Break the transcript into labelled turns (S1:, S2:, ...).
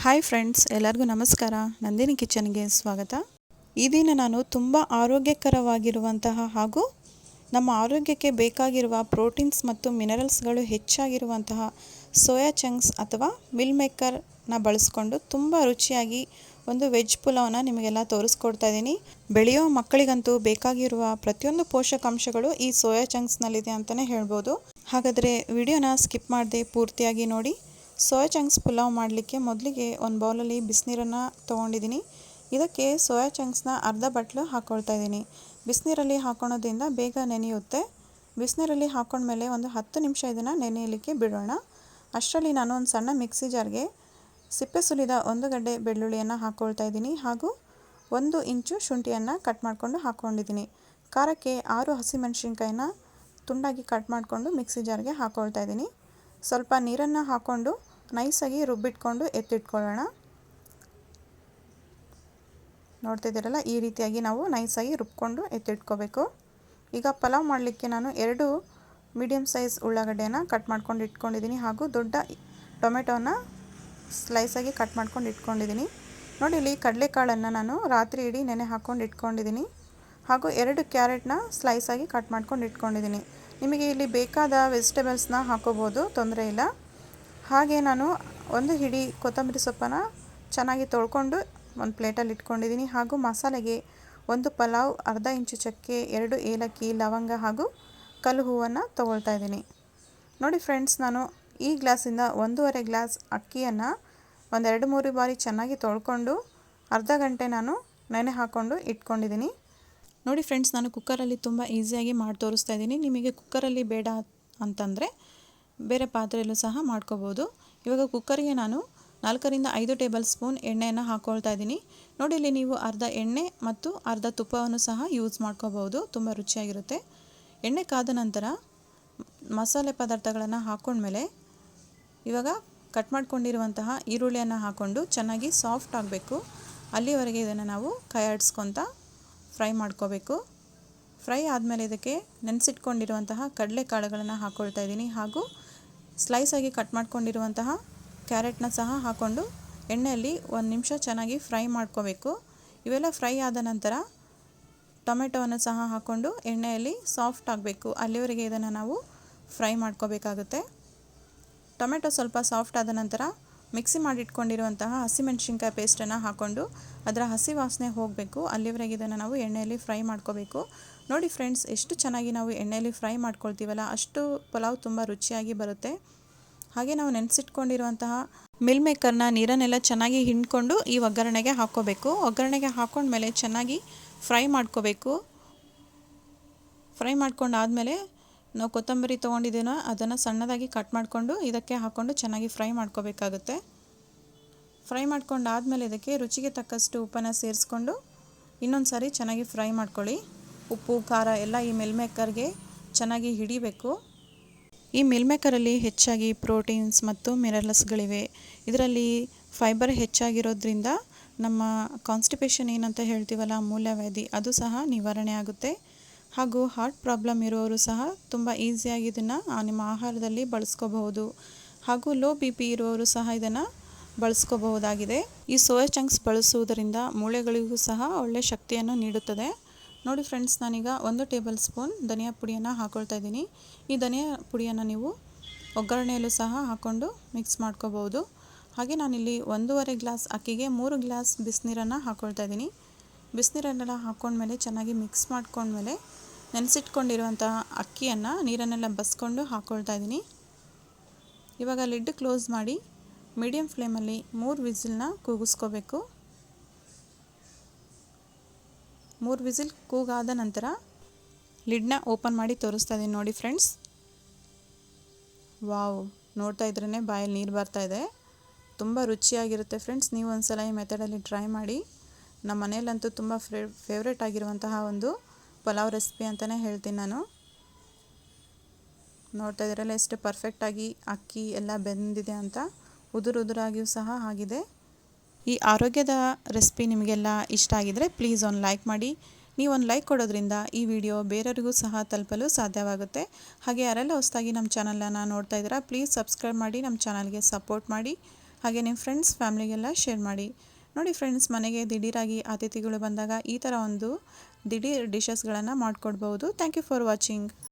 S1: Hi friends, ಎಲ್ಲರಿಗೂ ನಮಸ್ಕಾರ. ನಂದಿನಿ ಕಿಚನ್ಗೆ ಸ್ವಾಗತ. ಈ ದಿನ ನಾನು ತುಂಬ ಆರೋಗ್ಯಕರವಾಗಿರುವಂತಹ ಹಾಗೂ ನಮ್ಮ ಆರೋಗ್ಯಕ್ಕೆ ಬೇಕಾಗಿರುವ ಪ್ರೋಟೀನ್ಸ್ ಮತ್ತು ಮಿನರಲ್ಸ್ಗಳು ಹೆಚ್ಚಾಗಿರುವಂತಹ ಸೋಯಾ ಚಂಕ್ಸ್ ಅಥವಾ ಮಿಲ್ ಮೇಕರ್ನ ಬಳಸ್ಕೊಂಡು ತುಂಬ ರುಚಿಯಾಗಿ ಒಂದು ವೆಜ್ ಪುಲಾವ್ನ ನಿಮಗೆಲ್ಲ ತೋರಿಸ್ಕೊಡ್ತಾ ಇದ್ದೀನಿ. ಬೆಳೆಯೋ ಮಕ್ಕಳಿಗಂತೂ ಬೇಕಾಗಿರುವ ಪ್ರತಿಯೊಂದು ಪೋಷಕಾಂಶಗಳು ಈ ಸೋಯಾ ಚಂಕ್ಸ್ನಲ್ಲಿದೆ ಅಂತಲೇ ಹೇಳ್ಬೋದು. ಹಾಗಾದರೆ ವಿಡಿಯೋನ ಸ್ಕಿಪ್ ಮಾಡದೆ ಪೂರ್ತಿಯಾಗಿ ನೋಡಿ. ಸೋಯಾ ಚಂಕ್ಸ್ ಪುಲಾವ್ ಮಾಡಲಿಕ್ಕೆ ಮೊದಲಿಗೆ ಒಂದು ಬೌಲಲ್ಲಿ ಬಿಸಿನೀರನ್ನು ತೊಗೊಂಡಿದ್ದೀನಿ. ಇದಕ್ಕೆ ಸೋಯಾ ಚಂಕ್ಸ್ನ ಅರ್ಧ ಬಟ್ಲು ಹಾಕ್ಕೊಳ್ತಾ ಇದ್ದೀನಿ. ಬಿಸಿನೀರಲ್ಲಿ ಹಾಕ್ಕೊಳೋದ್ರಿಂದ ಬೇಗ ನೆನೆಯುತ್ತೆ. ಬಿಸಿನೀರಲ್ಲಿ ಹಾಕ್ಕೊಂಡ್ಮೇಲೆ ಒಂದು 10 ನಿಮಿಷ ಇದನ್ನು ನೆನೆಯಲಿಕ್ಕೆ ಬಿಡೋಣ. ಅಷ್ಟರಲ್ಲಿ ನಾನು ಒಂದು ಸಣ್ಣ ಮಿಕ್ಸಿ ಜಾರ್ಗೆ ಸಿಪ್ಪೆ ಸುಲಿದ 1 ಗಡ್ಡೆ ಬೆಳ್ಳುಳ್ಳಿಯನ್ನು ಹಾಕ್ಕೊಳ್ತಾ ಇದ್ದೀನಿ ಹಾಗೂ 1 ಇಂಚು ಶುಂಠಿಯನ್ನು ಕಟ್ ಮಾಡಿಕೊಂಡು ಹಾಕ್ಕೊಂಡಿದ್ದೀನಿ. ಖಾರಕ್ಕೆ 6 ಹಸಿಮೆಣಸಿನ್ಕಾಯಿನ ತುಂಡಾಗಿ ಕಟ್ ಮಾಡಿಕೊಂಡು ಮಿಕ್ಸಿ ಜಾರ್ಗೆ ಹಾಕ್ಕೊಳ್ತಾ ಇದ್ದೀನಿ. ಸ್ವಲ್ಪ ನೀರನ್ನು ಹಾಕ್ಕೊಂಡು ನೈಸಾಗಿ ರುಬ್ಬಿಟ್ಕೊಂಡು ಎತ್ತಿಟ್ಕೊಳ್ಳೋಣ. ನೋಡ್ತಿದ್ದೀರಲ್ಲ, ಈ ರೀತಿಯಾಗಿ ನಾವು ನೈಸಾಗಿ ರುಬ್ಕೊಂಡು ಎತ್ತಿಟ್ಕೋಬೇಕು. ಈಗ ಪಲಾವ್ ಮಾಡಲಿಕ್ಕೆ ನಾನು 2 ಮೀಡಿಯಮ್ ಸೈಜ್ ಉಳ್ಳಾಗಡ್ಡೆಯನ್ನು ಕಟ್ ಮಾಡ್ಕೊಂಡು ಇಟ್ಕೊಂಡಿದ್ದೀನಿ ಹಾಗೂ ದೊಡ್ಡ ಟೊಮೆಟೋನ ಸ್ಲೈಸಾಗಿ ಕಟ್ ಮಾಡ್ಕೊಂಡು ಇಟ್ಕೊಂಡಿದ್ದೀನಿ. ನೋಡಿ, ಇಲ್ಲಿ ಕಡಲೆಕಾಳನ್ನು ನಾನು ರಾತ್ರಿ ಇಡೀ ನೆನೆ ಹಾಕ್ಕೊಂಡು ಇಟ್ಕೊಂಡಿದ್ದೀನಿ ಹಾಗೂ 2 ಕ್ಯಾರೆಟ್ನ ಸ್ಲೈಸಾಗಿ ಕಟ್ ಮಾಡ್ಕೊಂಡು ಇಟ್ಕೊಂಡಿದ್ದೀನಿ. ನಿಮಗೆ ಇಲ್ಲಿ ಬೇಕಾದ ವೆಜಿಟೇಬಲ್ಸ್ನ ಹಾಕೋಬೋದು, ತೊಂದರೆ ಇಲ್ಲ. ಹಾಗೆ ನಾನು 1 ಹಿಡಿ ಕೊತ್ತಂಬರಿ ಸೊಪ್ಪನ್ನು ಚೆನ್ನಾಗಿ ತೊಳ್ಕೊಂಡು ಒಂದು ಪ್ಲೇಟಲ್ಲಿ ಇಟ್ಕೊಂಡಿದ್ದೀನಿ ಹಾಗೂ ಮಸಾಲೆಗೆ 1 ಪಲಾವ್, ಅರ್ಧ ಇಂಚು ಚಕ್ಕೆ, 2 ಏಲಕ್ಕಿ, ಲವಂಗ ಹಾಗೂ ಕಲ್ಲು ಹೂವನ್ನು ತೊಗೊಳ್ತಾ ಇದ್ದೀನಿ. ನೋಡಿ ಫ್ರೆಂಡ್ಸ್, ನಾನು ಈ ಗ್ಲಾಸಿಂದ 1.5 ಗ್ಲಾಸ್ ಅಕ್ಕಿಯನ್ನು ಒಂದು 2-3 ಬಾರಿ ಚೆನ್ನಾಗಿ ತೊಳ್ಕೊಂಡು ಅರ್ಧ ಗಂಟೆ ನಾನು ನೆನೆ ಹಾಕ್ಕೊಂಡು ಇಟ್ಕೊಂಡಿದ್ದೀನಿ. ನೋಡಿ ಫ್ರೆಂಡ್ಸ್, ನಾನು ಕುಕ್ಕರಲ್ಲಿ ತುಂಬ ಈಸಿಯಾಗಿ ಮಾಡಿ ತೋರಿಸ್ತಾ ಇದ್ದೀನಿ. ನಿಮಗೆ ಕುಕ್ಕರಲ್ಲಿ ಬೇಡ ಅಂತಂದರೆ ಬೇರೆ ಪಾತ್ರೆಯಲ್ಲೂ ಸಹ ಮಾಡ್ಕೋಬೋದು. ಇವಾಗ ಕುಕ್ಕರಿಗೆ ನಾನು 4ರಿಂದ 5 ಟೇಬಲ್ ಸ್ಪೂನ್ ಎಣ್ಣೆಯನ್ನು ಹಾಕ್ಕೊಳ್ತಾ ಇದ್ದೀನಿ. ನೋಡಿ, ಇಲ್ಲಿ ನೀವು ಅರ್ಧ ಎಣ್ಣೆ ಮತ್ತು ಅರ್ಧ ತುಪ್ಪವನ್ನು ಸಹ ಯೂಸ್ ಮಾಡ್ಕೋಬೋದು, ತುಂಬ ರುಚಿಯಾಗಿರುತ್ತೆ. ಎಣ್ಣೆ ಕಾದ ನಂತರ ಮಸಾಲೆ ಪದಾರ್ಥಗಳನ್ನು ಹಾಕ್ಕೊಂಡ್ಮೇಲೆ ಇವಾಗ ಕಟ್ ಮಾಡ್ಕೊಂಡಿರುವಂತಹ ಈರುಳ್ಳಿಯನ್ನು ಹಾಕ್ಕೊಂಡು ಚೆನ್ನಾಗಿ ಸಾಫ್ಟ್ ಆಗಬೇಕು. ಅಲ್ಲಿವರೆಗೆ ಇದನ್ನು ನಾವು ಕೈ ಆಡಿಸ್ಕೊತ ಫ್ರೈ ಮಾಡ್ಕೋಬೇಕು. ಫ್ರೈ ಆದಮೇಲೆ ಇದಕ್ಕೆ ನೆನೆಸಿಟ್ಕೊಂಡಿರುವಂತಹ ಕಡಲೆಕಾಳುಗಳನ್ನು ಹಾಕ್ಕೊಳ್ತಾ ಇದ್ದೀನಿ ಹಾಗೂ ಸ್ಲೈಸಾಗಿ ಕಟ್ ಮಾಡ್ಕೊಂಡಿರುವಂತಹ ಕ್ಯಾರೆಟ್ನ ಸಹ ಹಾಕ್ಕೊಂಡು ಎಣ್ಣೆಯಲ್ಲಿ 1 ನಿಮಿಷ ಚೆನ್ನಾಗಿ ಫ್ರೈ ಮಾಡ್ಕೋಬೇಕು. ಇವೆಲ್ಲ ಫ್ರೈ ಆದ ನಂತರ ಟೊಮೆಟೊವನ್ನು ಸಹ ಹಾಕ್ಕೊಂಡು ಎಣ್ಣೆಯಲ್ಲಿ ಸಾಫ್ಟ್ ಆಗಬೇಕು. ಅಲ್ಲಿವರೆಗೆ ಇದನ್ನು ನಾವು ಫ್ರೈ ಮಾಡ್ಕೋಬೇಕಾಗುತ್ತೆ. ಟೊಮೆಟೊ ಸ್ವಲ್ಪ ಸಾಫ್ಟ್ ಆದ ನಂತರ ಮಿಕ್ಸಿ ಮಾಡಿಟ್ಕೊಂಡಿರುವಂತಹ ಹಸಿಮೆಣಸಿನ್ಕಾಯಿ ಪೇಸ್ಟನ್ನು ಹಾಕ್ಕೊಂಡು ಅದರ ಹಸಿ ವಾಸನೆ ಹೋಗಬೇಕು. ಅಲ್ಲಿವರೆಗೆ ಇದನ್ನು ನಾವು ಎಣ್ಣೆಯಲ್ಲಿ ಫ್ರೈ ಮಾಡ್ಕೋಬೇಕು. ನೋಡಿ ಫ್ರೆಂಡ್ಸ್, ಎಷ್ಟು ಚೆನ್ನಾಗಿ ನಾವು ಎಣ್ಣೆಯಲ್ಲಿ ಫ್ರೈ ಮಾಡ್ಕೊಳ್ತೀವಲ್ಲ ಅಷ್ಟು ಪಲಾವ್ ತುಂಬ ರುಚಿಯಾಗಿ ಬರುತ್ತೆ. ಹಾಗೆ ನಾವು ನೆನೆಸಿಟ್ಕೊಂಡಿರುವಂತಹ ಮಿಲ್ ಮೇಕರ್ನ ನೀರನ್ನೆಲ್ಲ ಚೆನ್ನಾಗಿ ಹಿಂಡ್ಕೊಂಡು ಈ ಒಗ್ಗರಣೆಗೆ ಹಾಕ್ಕೋಬೇಕು. ಒಗ್ಗರಣೆಗೆ ಹಾಕ್ಕೊಂಡ್ಮೇಲೆ ಚೆನ್ನಾಗಿ ಫ್ರೈ ಮಾಡ್ಕೋಬೇಕು. ಫ್ರೈ ಮಾಡ್ಕೊಂಡಾದಮೇಲೆ ನಾವು ಕೊತ್ತಂಬರಿ ತೊಗೊಂಡಿದ್ದೀನೋ ಅದನ್ನು ಸಣ್ಣದಾಗಿ ಕಟ್ ಮಾಡಿಕೊಂಡು ಇದಕ್ಕೆ ಹಾಕ್ಕೊಂಡು ಚೆನ್ನಾಗಿ ಫ್ರೈ ಮಾಡ್ಕೋಬೇಕಾಗುತ್ತೆ. ಫ್ರೈ ಮಾಡ್ಕೊಂಡಾದಮೇಲೆ ಇದಕ್ಕೆ ರುಚಿಗೆ ತಕ್ಕಷ್ಟು ಉಪ್ಪನ್ನು ಸೇರಿಸ್ಕೊಂಡು ಇನ್ನೊಂದು ಸಾರಿ ಚೆನ್ನಾಗಿ ಫ್ರೈ ಮಾಡ್ಕೊಳ್ಳಿ. ಉಪ್ಪು, ಖಾರ ಎಲ್ಲ ಈ ಮಿಲ್ ಮೇಕರ್ಗೆ ಚೆನ್ನಾಗಿ ಹಿಡಿಬೇಕು. ಈ ಮಿಲ್ ಮೇಕರಲ್ಲಿ ಹೆಚ್ಚಾಗಿ ಪ್ರೋಟೀನ್ಸ್ ಮತ್ತು ಮಿನರಲ್ಸ್ಗಳಿವೆ. ಇದರಲ್ಲಿ ಫೈಬರ್ ಹೆಚ್ಚಾಗಿರೋದ್ರಿಂದ ನಮ್ಮ ಕಾನ್ಸ್ಟಿಪೇಷನ್ ಏನಂತ ಹೇಳ್ತೀವಲ್ಲ, ಮೂಲವ್ಯಾಧಿ, ಅದು ಸಹ ನಿವಾರಣೆ ಆಗುತ್ತೆ. ಹಾಗೂ ಹಾರ್ಟ್ ಪ್ರಾಬ್ಲಮ್ ಇರೋರು ಸಹ ತುಂಬ ಈಸಿಯಾಗಿ ಇದನ್ನು ನಿಮ್ಮ ಆಹಾರದಲ್ಲಿ ಬಳಸ್ಕೋಬಹುದು. ಹಾಗೂ ಲೋ BP ಇರೋರು ಸಹ ಇದನ್ನು ಬಳಸ್ಕೋಬಹುದಾಗಿದೆ. ಈ ಸೋಯಾ ಚಂಕ್ಸ್ ಬಳಸುವುದರಿಂದ ಮೂಳೆಗಳಿಗೂ ಸಹ ಒಳ್ಳೆ ಶಕ್ತಿಯನ್ನು ನೀಡುತ್ತದೆ. ನೋಡಿ ಫ್ರೆಂಡ್ಸ್, ನಾನೀಗ 1 ಟೇಬಲ್ ಸ್ಪೂನ್ ಧನಿಯಾ ಪುಡಿಯನ್ನು ಹಾಕ್ಕೊಳ್ತಾ ಇದ್ದೀನಿ. ಈ ಧನಿಯಾ ಪುಡಿಯನ್ನು ನೀವು ಒಗ್ಗರಣೆಯಲ್ಲೂ ಸಹ ಹಾಕ್ಕೊಂಡು ಮಿಕ್ಸ್ ಮಾಡ್ಕೋಬಹುದು. ಹಾಗೆ ನಾನಿಲ್ಲಿ 1.5 ಗ್ಲಾಸ್ ಅಕ್ಕಿಗೆ 3 ಗ್ಲಾಸ್ ಬಿಸಿನೀರನ್ನು ಹಾಕ್ಕೊಳ್ತಾ ಇದ್ದೀನಿ. ಬಿಸಿನೀರನ್ನೆಲ್ಲ ಹಾಕ್ಕೊಂಡ್ಮೇಲೆ ಚೆನ್ನಾಗಿ ಮಿಕ್ಸ್ ಮಾಡ್ಕೊಂಡ್ಮೇಲೆ ನೆನೆಸಿಟ್ಕೊಂಡಿರುವಂತಹ ಅಕ್ಕಿಯನ್ನು ನೀರನ್ನೆಲ್ಲ ಬಸ್ಕೊಂಡು ಹಾಕ್ಕೊಳ್ತಾ ಇದ್ದೀನಿ. ಇವಾಗ ಲಿಡ್ ಕ್ಲೋಸ್ ಮಾಡಿ ಮೀಡಿಯಮ್ ಫ್ಲೇಮಲ್ಲಿ 3 ವಿಸಿಲ್ನ ಕೂಗಿಸ್ಕೋಬೇಕು. 3 ವಿಸಿಲ್ ಕೂಗಾದ ನಂತರ ಲಿಡ್ನ ಓಪನ್ ಮಾಡಿ ತೋರಿಸ್ತಾ ಇದ್ದೀನಿ. ನೋಡಿ ಫ್ರೆಂಡ್ಸ್, ವಾವ್, ನೋಡ್ತಾ ಇದ್ರೇ ಬಾಯಲ್ಲಿ ನೀರು ಬರ್ತಾ ಇದೆ. ತುಂಬ ರುಚಿಯಾಗಿರುತ್ತೆ ಫ್ರೆಂಡ್ಸ್. ನೀವು ಒಂದ್ಸಲ ಈ ಮೆಥಡಲ್ಲಿ ಟ್ರೈ ಮಾಡಿ. ನಮ್ಮ ಮನೆಯಲ್ಲಂತೂ ತುಂಬ ಫೇವ್ರೇಟ್ ಆಗಿರುವಂತಹ ಒಂದು ಪಲಾವ್ ರೆಸಿಪಿ ಅಂತಲೇ ಹೇಳ್ತೀನಿ ನಾನು. ನೋಡ್ತಾ ಇದ್ದೀರಲ್ಲ ಎಷ್ಟು ಪರ್ಫೆಕ್ಟಾಗಿ ಅಕ್ಕಿ ಎಲ್ಲ ಬೆಂದಿದೆ ಅಂತ, ಉದುರಾಗಿಯೂ ಸಹ ಆಗಿದೆ. ಈ ಆರೋಗ್ಯದ ರೆಸಿಪಿ ನಿಮಗೆಲ್ಲ ಇಷ್ಟ ಆಗಿದರೆ ಪ್ಲೀಸ್ ಒಂದು ಲೈಕ್ ಮಾಡಿ. ನೀವು ಒಂದು ಲೈಕ್ ಕೊಡೋದ್ರಿಂದ ಈ ವಿಡಿಯೋ ಬೇರೆಯವರಿಗೂ ಸಹ ತಲುಪಲು ಸಾಧ್ಯವಾಗುತ್ತೆ. ಹಾಗೆ ಯಾರೆಲ್ಲ ಹೊಸದಾಗಿ ನಮ್ಮ ಚಾನಲನ್ನು ನೋಡ್ತಾ ಇದ್ದೀರಾ ಪ್ಲೀಸ್ ಸಬ್ಸ್ಕ್ರೈಬ್ ಮಾಡಿ, ನಮ್ಮ ಚಾನಲ್ಗೆ ಸಪೋರ್ಟ್ ಮಾಡಿ. ಹಾಗೆ ನಿಮ್ಮ ಫ್ರೆಂಡ್ಸ್ ಫ್ಯಾಮ್ಲಿಗೆಲ್ಲ ಶೇರ್ ಮಾಡಿ. ನೋಡಿ ಫ್ರೆಂಡ್ಸ್, ಮನೆಗೆ ದಿಢೀರಾಗಿ ಅತಿಥಿಗಳು ಬಂದಾಗ ಈ ಥರ ಒಂದು ದಿಢೀರ್ ಡಿಶಸ್ಗಳನ್ನು ಮಾಡಿಕೊಡ್ಬೋದು. Thank you for watching.